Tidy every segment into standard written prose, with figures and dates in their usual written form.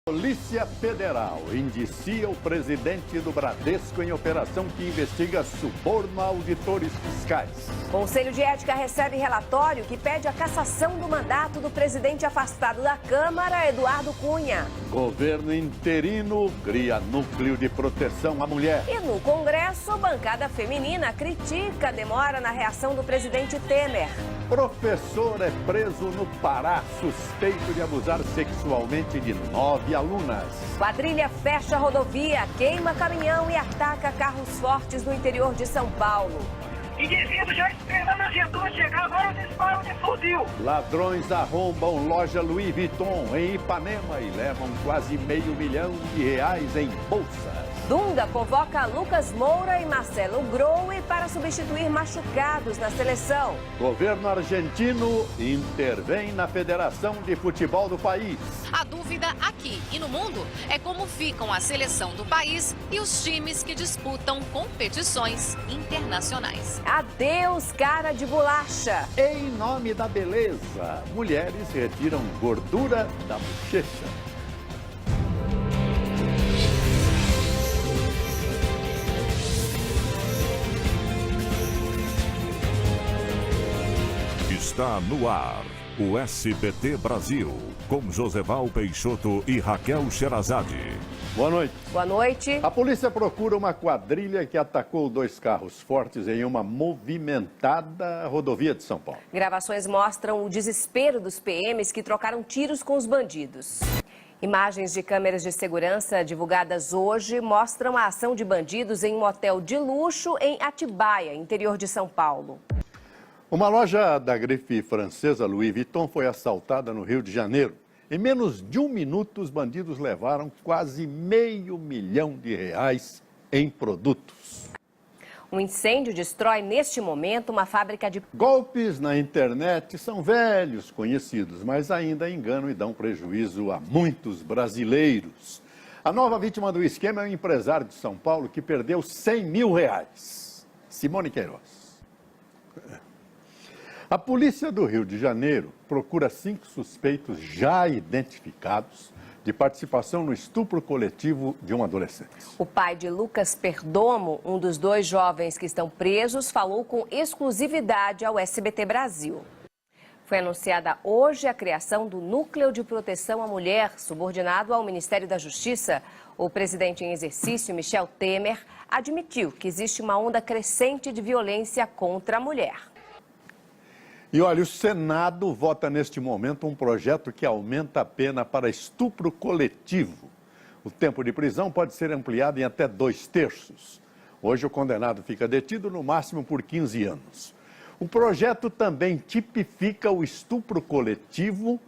Polícia Federal indicia o presidente do Bradesco em operação que investiga suborno a auditores fiscais. Conselho de Ética recebe relatório que pede a cassação do mandato do presidente afastado da Câmara, Eduardo Cunha. Governo interino cria núcleo de proteção à mulher. E no Congresso, bancada feminina critica a demora na reação do presidente Temer. Professor é preso no Pará, suspeito de abusar sexualmente de 9 alunas. Quadrilha fecha a rodovia, queima caminhão e ataca carros fortes no interior de São Paulo. Indivíduos já esperando a viatura chegar, agora disparam de fuzil. Ladrões arrombam loja Louis Vuitton em Ipanema e levam quase R$500 mil em bolsas. Dunga convoca Lucas Moura e Marcelo Grohe para substituir machucados na seleção. Governo argentino intervém na Federação de Futebol do país. A dúvida aqui e no mundo é como ficam a seleção do país e os times que disputam competições internacionais. Adeus, cara de bolacha. Em nome da beleza, mulheres retiram gordura da bochecha. Está no ar o SBT Brasil, com Joseval Peixoto e Raquel Sherazade. Boa noite. Boa noite. A polícia procura uma quadrilha que atacou 2 carros fortes em uma movimentada rodovia de São Paulo. Gravações mostram o desespero dos PMs que trocaram tiros com os bandidos. Imagens de câmeras de segurança divulgadas hoje mostram a ação de bandidos em um hotel de luxo em Atibaia, interior de São Paulo. Uma loja da grife francesa Louis Vuitton foi assaltada no Rio de Janeiro. Em menos de 1 minuto, os bandidos levaram quase R$500 mil em produtos. Um incêndio destrói neste momento uma fábrica de... Golpes na internet são velhos conhecidos, mas ainda enganam e dão prejuízo a muitos brasileiros. A nova vítima do esquema é um empresário de São Paulo que perdeu R$100 mil. Simone Queiroz. A polícia do Rio de Janeiro procura 5 suspeitos já identificados de participação no estupro coletivo de um adolescente. O pai de Lucas Perdomo, um dos 2 jovens que estão presos, falou com exclusividade ao SBT Brasil. Foi anunciada hoje a criação do Núcleo de Proteção à Mulher, subordinado ao Ministério da Justiça. O presidente em exercício, Michel Temer, admitiu que existe uma onda crescente de violência contra a mulher. E olha, o Senado vota neste momento um projeto que aumenta a pena para estupro coletivo. O tempo de prisão pode ser ampliado em até 2/3. Hoje o condenado fica detido no máximo por 15 anos. O projeto também tipifica o estupro coletivo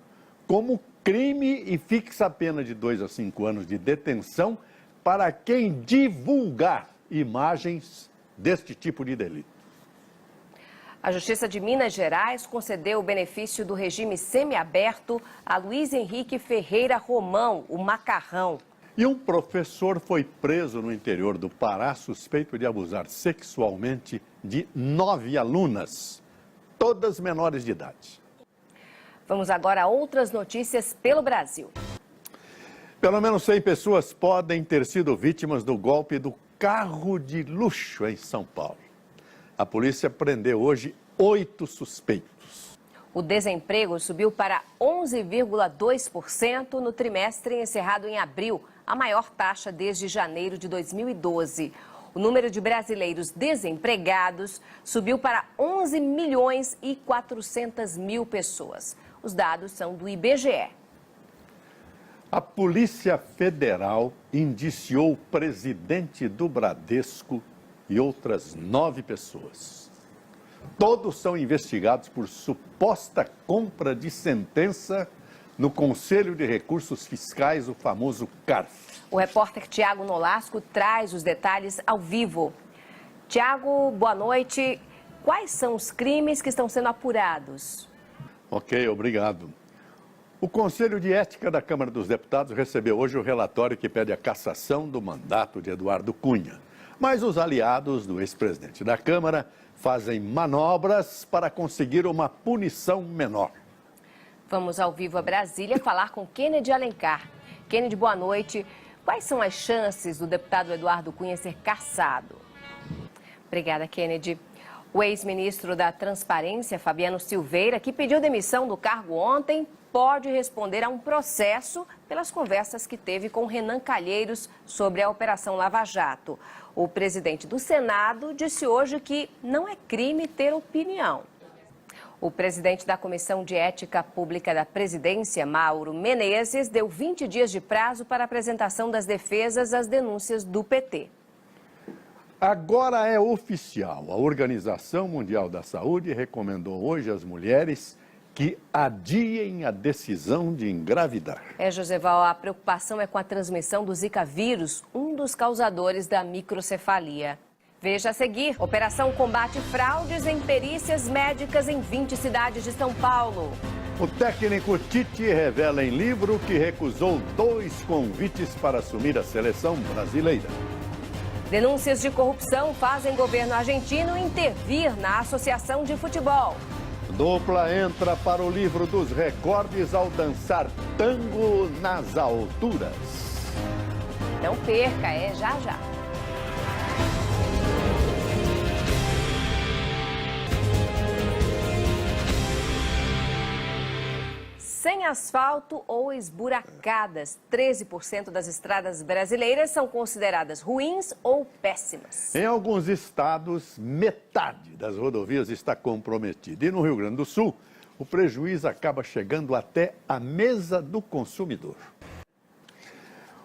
como crime e fixa a pena de 2 a 5 anos de detenção para quem divulgar imagens deste tipo de delito. A Justiça de Minas Gerais concedeu o benefício do regime semiaberto a Luiz Henrique Ferreira Romão, o Macarrão. E um professor foi preso no interior do Pará suspeito de abusar sexualmente de 9 alunas, todas menores de idade. Vamos agora a outras notícias pelo Brasil. Pelo menos 100 pessoas podem ter sido vítimas do golpe do carro de luxo em São Paulo. A polícia prendeu hoje 8 suspeitos. O desemprego subiu para 11,2% no trimestre encerrado em abril, a maior taxa desde janeiro de 2012. O número de brasileiros desempregados subiu para 11.400.000 pessoas. Os dados são do IBGE. A Polícia Federal indiciou o presidente do Bradesco e outras 9 pessoas. Todos são investigados por suposta compra de sentença no Conselho de Recursos Fiscais, o famoso CARF. O repórter Tiago Nolasco traz os detalhes ao vivo. Tiago, boa noite. Quais são os crimes que estão sendo apurados? Ok, obrigado. O Conselho de Ética da Câmara dos Deputados recebeu hoje o relatório que pede a cassação do mandato de Eduardo Cunha. Mas os aliados do ex-presidente da Câmara fazem manobras para conseguir uma punição menor. Vamos ao vivo a Brasília falar com Kennedy Alencar. Kennedy, boa noite. Quais são as chances do deputado Eduardo Cunha ser cassado? Obrigada, Kennedy. O ex-ministro da Transparência, Fabiano Silveira, que pediu demissão do cargo ontem, pode responder a um processo pelas conversas que teve com Renan Calheiros sobre a Operação Lava Jato. O presidente do Senado disse hoje que não é crime ter opinião. O presidente da Comissão de Ética Pública da Presidência, Mauro Menezes, deu 20 dias de prazo para a apresentação das defesas às denúncias do PT. Agora é oficial. A Organização Mundial da Saúde recomendou hoje às mulheres que adiem a decisão de engravidar. Joseval, a preocupação é com a transmissão do Zika vírus, um dos causadores da microcefalia. Veja a seguir: Operação combate fraudes em perícias médicas em 20 cidades de São Paulo. O técnico Tite revela em livro que recusou 2 convites para assumir a seleção brasileira. Denúncias de corrupção fazem governo argentino intervir na Associação de Futebol. Dupla entra para o livro dos recordes ao dançar tango nas alturas. Não perca, é já já. Sem asfalto ou esburacadas, 13% das estradas brasileiras são consideradas ruins ou péssimas. Em alguns estados, metade das rodovias está comprometida. E no Rio Grande do Sul, o prejuízo acaba chegando até a mesa do consumidor.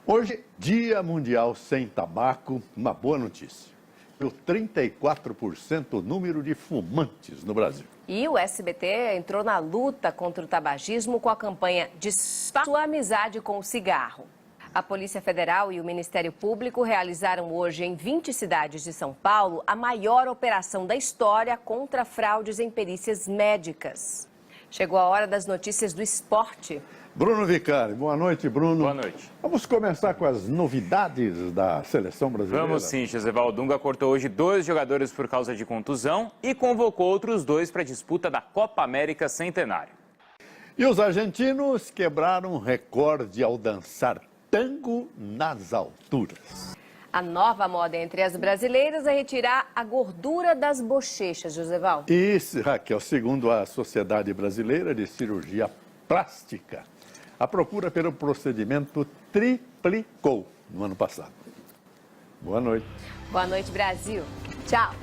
Hoje, Dia Mundial Sem Tabaco, uma boa notícia. O 34% o número de fumantes no Brasil. E o SBT entrou na luta contra o tabagismo com a campanha Desfaça sua amizade com o cigarro. A Polícia Federal e o Ministério Público realizaram hoje em 20 cidades de São Paulo a maior operação da história contra fraudes em perícias médicas. Chegou a hora das notícias do esporte. Bruno Vicari, boa noite, Bruno. Boa noite. Vamos começar com as novidades da seleção brasileira. Vamos sim, Joseval. Dunga cortou hoje 2 jogadores por causa de contusão e convocou outros 2 para a disputa da Copa América Centenário. E os argentinos quebraram um recorde ao dançar tango nas alturas. A nova moda entre as brasileiras é retirar a gordura das bochechas, Joseval. Isso, Raquel, segundo a Sociedade Brasileira de Cirurgia Plástica, a procura pelo procedimento triplicou no ano passado. Boa noite. Boa noite, Brasil. Tchau.